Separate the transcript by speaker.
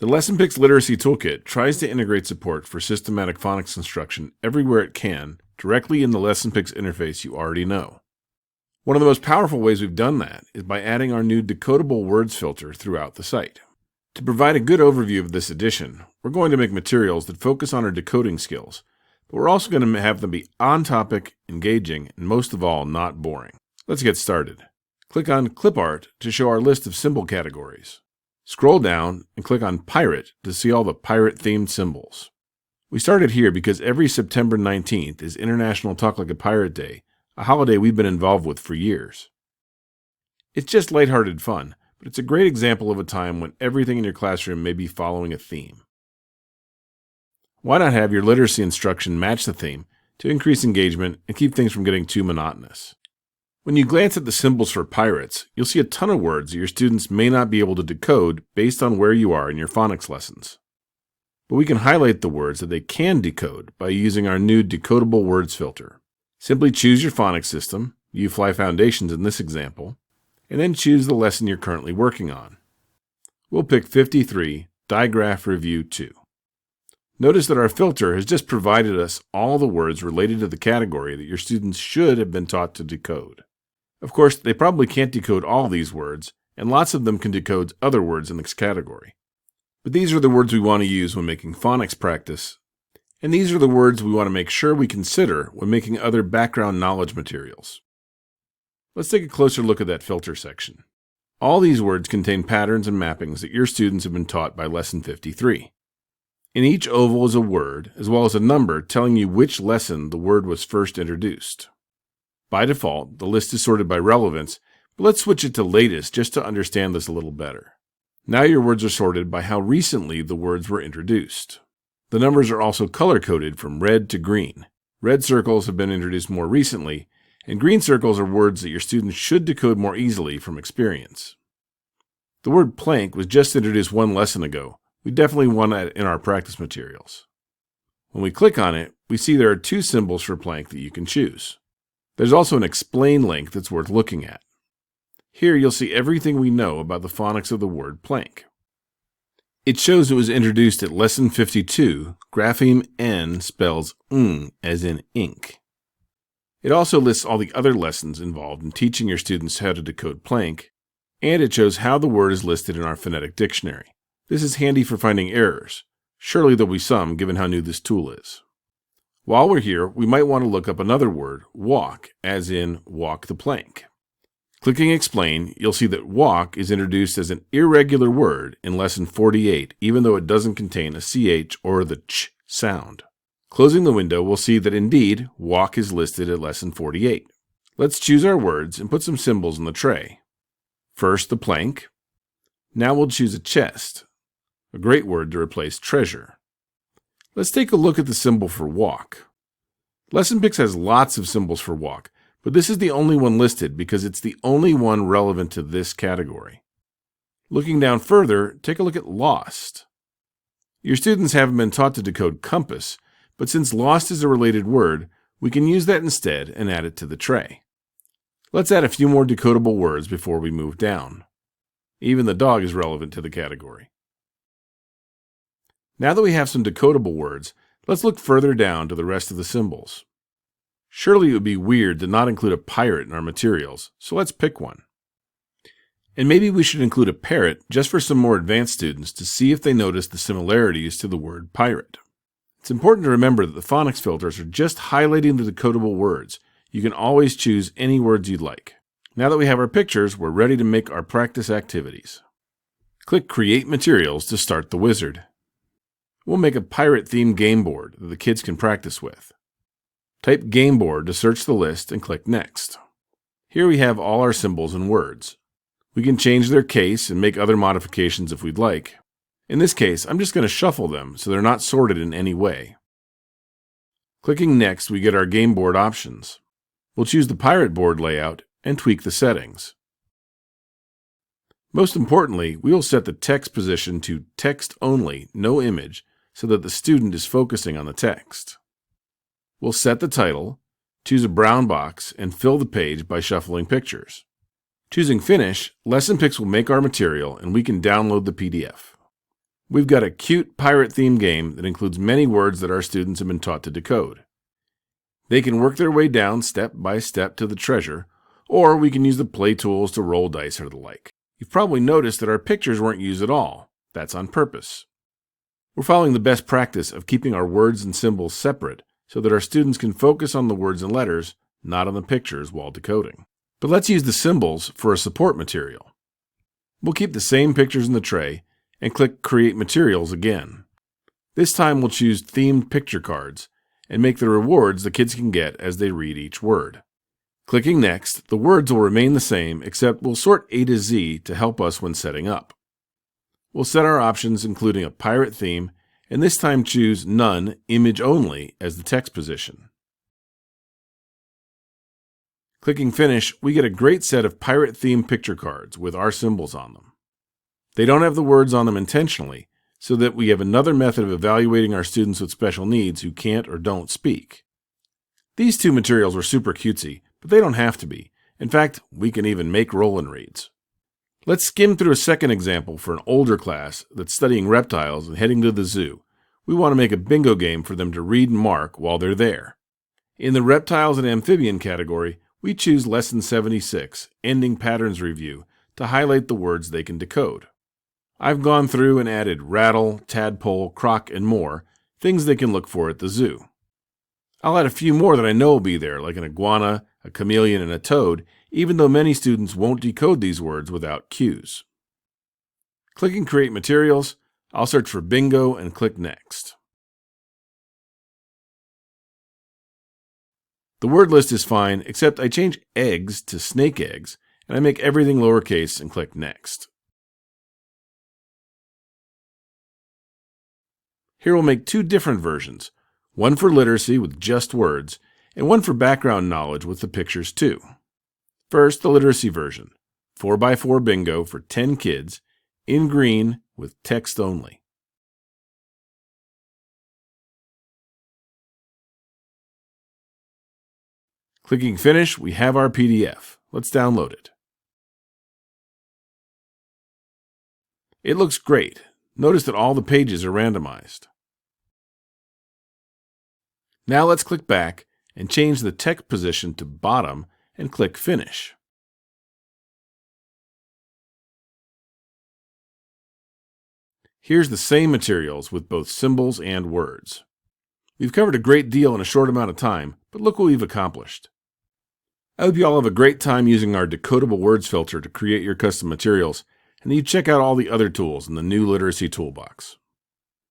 Speaker 1: The LessonPix Literacy Toolkit tries to integrate support for systematic phonics instruction everywhere it can, directly in the LessonPix interface you already know. One of the most powerful ways we've done that is by adding our new Decodable Words Filter throughout the site. To provide a good overview of this addition, we're going to make materials that focus on our decoding skills, but we're also going to have them be on-topic, engaging, and most of all, not boring. Let's get started. Click on Clip Art to show our list of symbol categories. Scroll down and click on Pirate to see all the pirate-themed symbols. We started here because every September 19th is International Talk Like a Pirate Day, a holiday we've been involved with for years. It's just lighthearted fun, but it's a great example of a time when everything in your classroom may be following a theme. Why not have your literacy instruction match the theme to increase engagement and keep things from getting too monotonous? When you glance at the symbols for pirates, you'll see a ton of words that your students may not be able to decode based on where you are in your phonics lessons. But we can highlight the words that they can decode by using our new Decodable Words Filter. Simply choose your phonics system, U-Fly Foundations in this example, and then choose the lesson you're currently working on. We'll pick 53, Digraph Review 2. Notice that our filter has just provided us all the words related to the category that your students should have been taught to decode. Of course, they probably can't decode all these words, and lots of them can decode other words in this category. But these are the words we want to use when making phonics practice, and these are the words we want to make sure we consider when making other background knowledge materials. Let's take a closer look at that filter section. All these words contain patterns and mappings that your students have been taught by Lesson 53. In each oval is a word, as well as a number telling you which lesson the word was first introduced. By default, the list is sorted by relevance, but let's switch it to latest just to understand this a little better. Now your words are sorted by how recently the words were introduced. The numbers are also color-coded from red to green. Red circles have been introduced more recently, and green circles are words that your students should decode more easily from experience. The word plank was just introduced one lesson ago. We definitely want that in our practice materials. When we click on it, we see there are two symbols for plank that you can choose. There's also an explain link that's worth looking at. Here you'll see everything we know about the phonics of the word plank. It shows it was introduced at Lesson 52, grapheme N spells ng as in ink. It also lists all the other lessons involved in teaching your students how to decode plank, and it shows how the word is listed in our phonetic dictionary. This is handy for finding errors. Surely there'll be some, given how new this tool is. While we're here, we might want to look up another word, walk, as in walk the plank. Clicking Explain, you'll see that walk is introduced as an irregular word in Lesson 48, even though it doesn't contain a CH or the ch sound. Closing the window, we'll see that indeed, walk is listed at Lesson 48. Let's choose our words and put some symbols in the tray. First, the plank. Now we'll choose a chest, a great word to replace treasure. Let's take a look at the symbol for walk. LessonPix has lots of symbols for walk, but this is the only one listed because it's the only one relevant to this category. Looking down further, take a look at lost. Your students haven't been taught to decode compass, but since lost is a related word, we can use that instead and add it to the tray. Let's add a few more decodable words before we move down. Even the dog is relevant to the category. Now that we have some decodable words, let's look further down to the rest of the symbols. Surely it would be weird to not include a pirate in our materials, so let's pick one. And maybe we should include a parrot just for some more advanced students to see if they notice the similarities to the word pirate. It's important to remember that the phonics filters are just highlighting the decodable words. You can always choose any words you'd like. Now that we have our pictures, we're ready to make our practice activities. Click Create Materials to start the wizard. We'll make a pirate-themed game board that the kids can practice with. Type Game Board to search the list and click Next. Here we have all our symbols and words. We can change their case and make other modifications if we'd like. In this case, I'm just going to shuffle them so they're not sorted in any way. Clicking Next, we get our game board options. We'll choose the pirate board layout and tweak the settings. Most importantly, we will set the text position to text only, no image, so that the student is focusing on the text. We'll set the title, choose a brown box, and fill the page by shuffling pictures. Choosing Finish, LessonPix will make our material and we can download the PDF. We've got a cute pirate theme game that includes many words that our students have been taught to decode. They can work their way down step by step to the treasure, or we can use the play tools to roll dice or the like. You've probably noticed that our pictures weren't used at all. That's on purpose. We're following the best practice of keeping our words and symbols separate so that our students can focus on the words and letters, not on the pictures while decoding. But let's use the symbols for a support material. We'll keep the same pictures in the tray and click Create Materials again. This time we'll choose themed picture cards and make the rewards the kids can get as they read each word. Clicking Next, the words will remain the same except we'll sort A to Z to help us when setting up. We'll set our options including a pirate theme and this time choose None, Image Only as the text position. Clicking Finish, we get a great set of pirate theme picture cards with our symbols on them. They don't have the words on them intentionally, so that we have another method of evaluating our students with special needs who can't or don't speak. These two materials were super cutesy, but they don't have to be. In fact, we can even make roll-and reads. Let's skim through a second example for an older class that's studying reptiles and heading to the zoo. We want to make a bingo game for them to read and mark while they're there. In the reptiles and amphibian category, we choose Lesson 76, Ending Patterns Review, to highlight the words they can decode. I've gone through and added rattle, tadpole, croc, and more, things they can look for at the zoo. I'll add a few more that I know will be there, like an iguana, a chameleon, and a toad, even though many students won't decode these words without cues. Clicking Create Materials, I'll search for bingo and click Next. The word list is fine, except I change eggs to snake eggs, and I make everything lowercase and click Next. Here we'll make two different versions, one for literacy with just words, and one for background knowledge with the pictures too. First, the literacy version, 4x4 bingo for 10 kids, in green with text only. Clicking Finish, we have our PDF. Let's download it. It looks great. Notice that all the pages are randomized. Now let's click back and change the text position to bottom and click Finish. Here's the same materials with both symbols and words. We've covered a great deal in a short amount of time, but look what we've accomplished. I hope you all have a great time using our Decodable Words Filter to create your custom materials, and that you check out all the other tools in the new Literacy Toolbox.